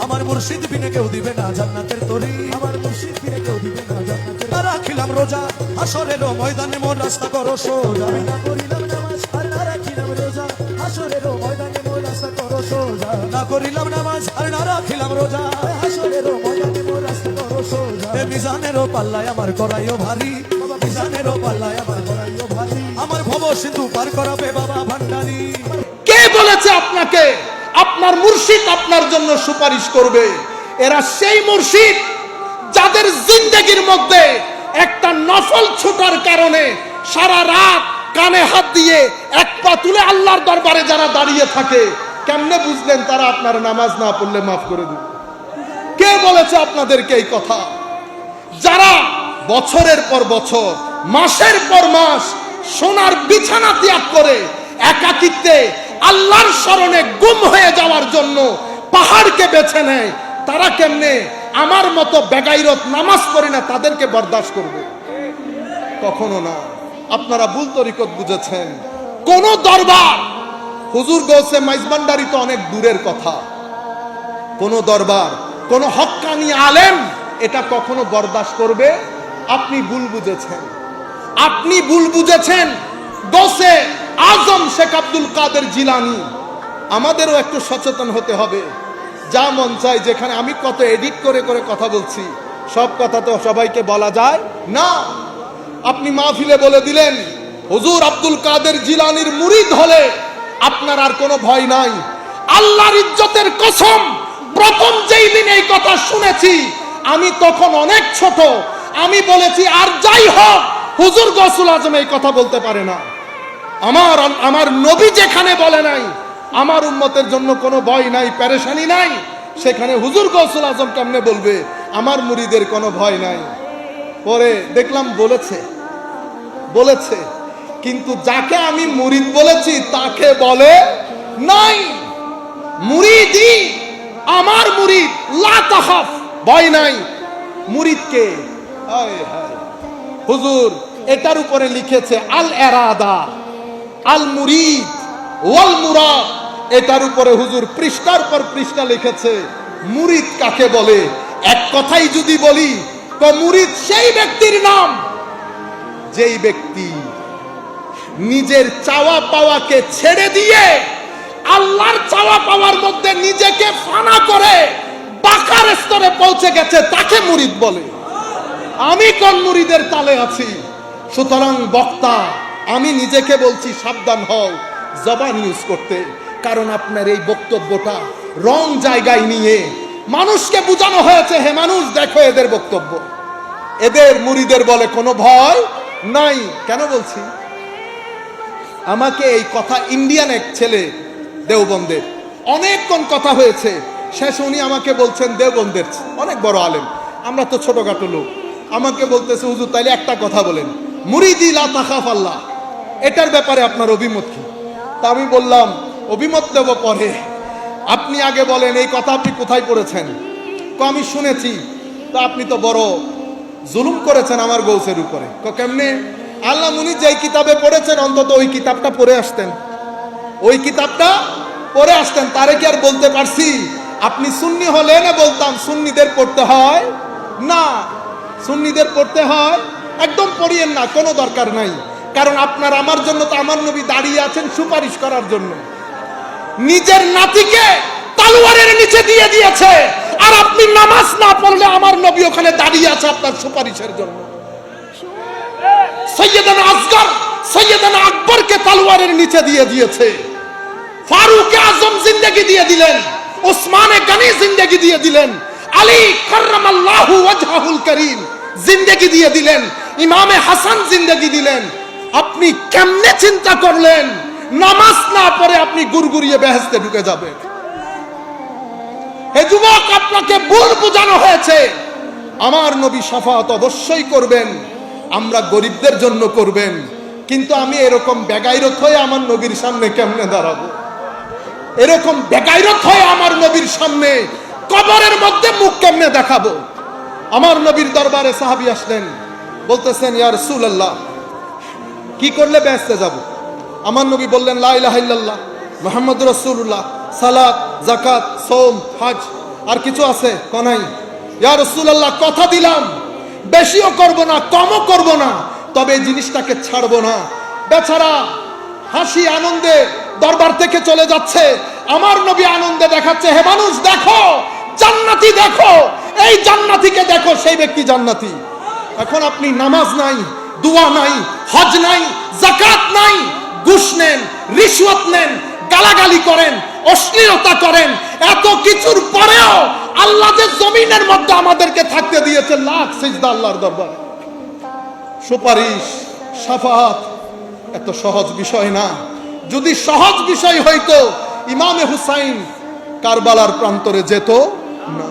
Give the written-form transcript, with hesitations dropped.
আমার মুর্শিদ বিনে কেউ দিবে না জান্নাতের তরি, আমার মুর্শিদ বিনে কেউ দিবে না জান্নাতের। না রাখিলাম রোজা হাসরের ময়দানে মোর রাস্তা করো সোজা, আমি না করিলাম নামাজ আর না রাখিলাম রোজা হাসরের ময়দানে মোর রাস্তা করো সোজা, না করিলাম নামাজ আর না রাখিলাম রোজা হাসরের ময়দানে মোর রাস্তা করো সোজা। এ মিজানেরও পাল্লায় আমার করাইও ভারী, বাবা মিজানেরও পাল্লায় আমার করাইও ভারী, আমার ভব সিন্ধু পার করাবে বাবা ভান্ডারী। কে বলেছে আপনাকে আপনার মুর্শিদ আপনার জন্য সুপারিশ করবে? এরা সেই মুর্শিদ যাদের জিন্দেগির মধ্যে একটা নফল ছুটার কারণে সারা রাত কানে হাত দিয়ে এক পা তুলে আল্লাহর দরবারে যারা দাঁড়িয়ে থাকে, কেমনে বুঝলেন তারা আপনার নামাজ না পড়লে মাফ করে দিবে? কে বলেছে আপনাদেরকে এই কথা? যারা বছরের পর বছর মাসের পর মাস সোনার বিছানা ত্যাগ করে একাকিত্বে আল্লাহর শরণে গুম হয়ে যাওয়ার জন্য পাহাড়কে বেছে নেয়, তারা কেমনে আমার মতো বেগাইরত নামাজ পড়ে না তাদেরকে বরদাস্ত করবে? কখনো না। আপনারা ভুল তরিকত বুঝেছেন। কোন দরবার, হুজুর গৌসে মাইজবান্ডারি তো অনেক দূরের কথা, কোন দরবার কোন হক্কানি আলেম এটা কখনো বরদাস্ত করবে? আপনি ভুল বুঝেছেন, আপনি ভুল বুঝেছেন। গৌসে আজম শেখ আব্দুল কাদের জিলানী। আমাদেরও একটু সচেতন হতে হবে। যা মন চায় যেখানে, আমি কত এডিট করে করে কথা বলছি, সব কথা তো সবাইকে বলা যায় না। আপনি মাহফিলে বলে দিলেন হুজুর আব্দুল কাদের জিলানীর মুরিদ হলে আপনার আর কোনো ভয় নাই। আল্লাহর ইজ্জতের কসম, প্রথম যেই দিন এই কথা শুনেছি আমি তখন অনেক ছোট, আমি বলেছি আর যাই হোক হুজুর গৌসুল আজম এই কথা বলতে পারে না। আমার নবী যেখানে বলে নাই আমার উম্মতের জন্য কোনো ভয় নাই, পেরেশানি নাই, সেখানে হুজুর গৌসুল আজম কেমনে বলবে আমার মুরিদের কোনো ভয় নাই? পরে দেখলাম বলেছে, কিন্তু যাকে আমি মুরিদ বলেছি তাকে বলে নাই। মুরিদি আমার মুরিদ, লা তাখাফ, ভয় নাই। মুরিদকে হুজুর এটার উপরে লিখেছে আল এরাদা আল মুরিদ ওয়াল মুরাদ, এটার উপরে হুজুর পৃষ্ঠার পর পৃষ্ঠা লিখেছে মুরিদ কাকে বলে। এক কথাই যদি বলি তো মুরিদ সেই ব্যক্তির নাম যেই ব্যক্তি নিজের চাওয়া পাওয়াকে ছেড়ে দিয়ে আল্লাহর চাওয়া পাওয়ার মধ্যে নিজেকে ফানা করে পাকার স্তরে পৌঁছে গেছে, তাকে মুরিদ বলে। আমি কোন মুরিদের তালে আছি? সুতরাং বক্তা আমি নিজেকে বলছি সাবধান হও জবান ইউজ করতে, কারণ আপনার এই বক্তব্যটা রং জায়গায় নিয়ে মানুষকে বোঝানো হয়েছে, হে মানুষ দেখো এদের বক্তব্য, এদের মুরিদের বলে কোনো ভয় নাই। কেন বলছি? আমাকে এই কথা ইন্ডিয়ান এক ছেলে দেওবন্দের, অনেকক্ষণ কথা হয়েছে, শেষে উনি আমাকে বলছেন, দেওবন্দের অনেক বড় আলেম, আমরা তো ছোটখাটো লোক, আমাকে বলতেছে হুজুর তাইলে একটা কথা বলেন, মুরিদি লা তাখাফ আল্লাহ, এটার ব্যাপারে আপনার অভিমত কি? তা আমি বললাম অভিমত দেব পরে, আপনি আগে বলেন এই কথা আপনি কোথায় পড়েছেন? তো আমি শুনেছি। তো আপনি তো বড় জুলুম করেছেন আমার গৌসের উপরে। কেমনে? আল্লাহ মুনি যেই কিতাবে পড়েছেন অন্তত ওই কিতাবটা পড়ে আসতেন, ওই কিতাবটা পড়ে আসতেন, তারে কি আর বলতে পারছি? আপনি সুন্নি হলে না বলতাম সুন্নিদের পড়তে হয় না, সুন্নিদের পড়তে হয়, একদম পড়িয়েন না, কোনো দরকার নাই। কারণ আপনার আমার জন্য তো আমার নবী দাঁড়িয়ে আছেন সুপারিশ করার জন্য, নিজের নাতিকে তলোয়ারের নিচে দিয়ে দিয়েছে, আর আপনি নামাজ না পড়লে আমার নবী ওখানে দাঁড়িয়ে আছে আপনার সুপারিশের জন্য। সৈয়দানা আসগর সৈয়দানা আকবরকে তলোয়ারের নিচে দিয়ে দিয়েছে, ফারুক আজম জিন্দেগি দিয়ে দিলেন, ওসমানে গনি জিন্দেগি দিয়ে দিলেন, আলী কাররামাল্লাহু ওয়াজহাহুল কারীম জিন্দেগি দিয়ে দিলেন, ইমামে হাসান জিন্দেগি দিলেন। আপনি কেমনে চিন্তা করলেন নামাজ না পড়ে আপনি গুরগুরিয়ে বেহেশতে ঢুকে যাবেন? হে যুবক, আপনাকে ভুল বোঝানো হয়েছে। আমার নবী শাফাত অবশ্যই করবেন, আমরা গরিবদের জন্য করবেন, কিন্তু আমি এরকম বেগাইরত হয়ে আমার নবীর সামনে কেমনে দাঁড়াবো? এরকম বেগাইরত হয়ে আমার নবীর সামনে কবরের মধ্যে মুখ কেমনে দেখাবো? আমার নবীর দরবারে সাহাবী আসলেন, বলতেছেন ইয়া রাসূলুল্লাহ কি করলে বেহেশতে যাব? আমার নবী বললেন লা ইলাহা ইল্লাল্লাহ মুহাম্মাদুর রাসূলুল্লাহ, সালাত, যাকাত, সাওম, হজ। আর কিছু আছে কনাই? ইয়া রাসূলুল্লাহ, কথা দিলাম বেশিও করব না কমও করব না, তবে এই জিনিসটাকে ছাড়বো না। বেচারা হাসি আনন্দে দরবার থেকে চলে যাচ্ছে, আমার নবী আনন্দে দেখাচ্ছে, হে মানুষ দেখো জান্নাতি, দেখো এই জান্নাতিকে দেখো, সেই ব্যক্তি জান্নাতি। এখন আপনি নামাজ নাই, দোয়া নাই, হজ নাই, যাকাত নাই, ঘুষ নেন, রিশওয়াত নেন, গালাগালি করেন, অশ্লীলতা করেন, এত কিছুর পরেও আল্লাহ যে জমিনের মধ্যে আমাদেরকে থাকতে দিয়েছে, লাখ সিজদা আল্লাহর দরবারে। সুপারিশ, শাফাআত এত সহজ বিষয় না। যদি সহজ বিষয় হইতো ইমামে হুসাইন কারবালার প্রান্তরে যেত না।